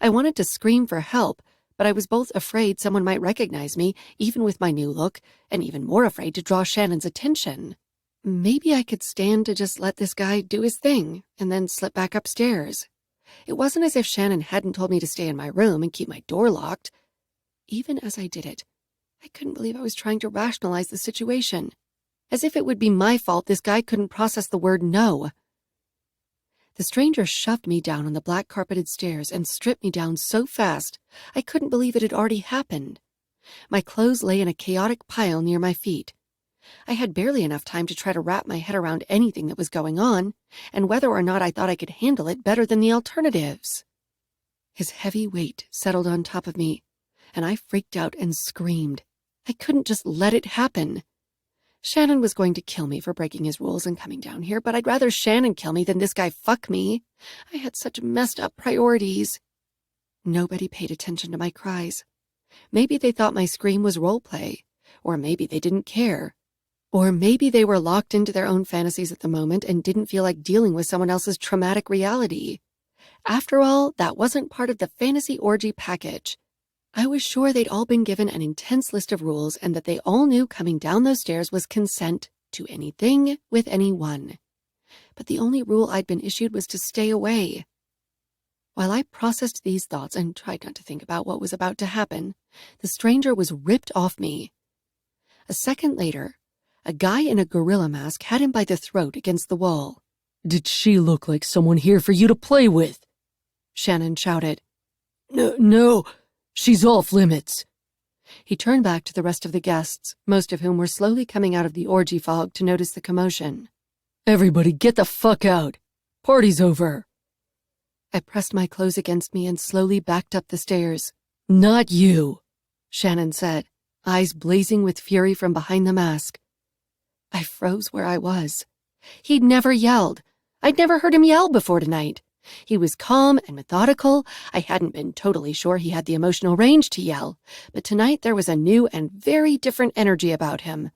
I wanted to scream for help, but I was both afraid someone might recognize me, even with my new look, and even more afraid to draw Shannon's attention. Maybe I could stand to just let this guy do his thing, and then slip back upstairs. It wasn't as if Shannon hadn't told me to stay in my room and keep my door locked. Even as I did it, I couldn't believe I was trying to rationalize the situation. As if it would be my fault this guy couldn't process the word no. The stranger shoved me down on the black carpeted stairs and stripped me down so fast I couldn't believe it had already happened. My clothes lay in a chaotic pile near my feet. I had barely enough time to try to wrap my head around anything that was going on, and whether or not I thought I could handle it better than the alternatives. His heavy weight settled on top of me, and I freaked out and screamed. I couldn't just let it happen. Shannon was going to kill me for breaking his rules and coming down here, but I'd rather Shannon kill me than this guy fuck me. I had such messed up priorities. Nobody paid attention to my cries. Maybe they thought my scream was role play, or maybe they didn't care. Or maybe they were locked into their own fantasies at the moment and didn't feel like dealing with someone else's traumatic reality. After all, that wasn't part of the fantasy orgy package. I was sure they'd all been given an intense list of rules and that they all knew coming down those stairs was consent to anything with anyone. But the only rule I'd been issued was to stay away. While I processed these thoughts and tried not to think about what was about to happen, the stranger was ripped off me. A second later, a guy in a gorilla mask had him by the throat against the wall. "Did she look like someone here for you to play with?" Shannon shouted. No, she's off limits." He turned back to the rest of the guests, most of whom were slowly coming out of the orgy fog to notice the commotion. "Everybody get the fuck out. Party's over." I pressed my clothes against me and slowly backed up the stairs. "Not you," Shannon said, eyes blazing with fury from behind the mask. I froze where I was. He'd never yelled. I'd never heard him yell before tonight. He was calm and methodical. I hadn't been totally sure he had the emotional range to yell, but tonight there was a new and very different energy about him.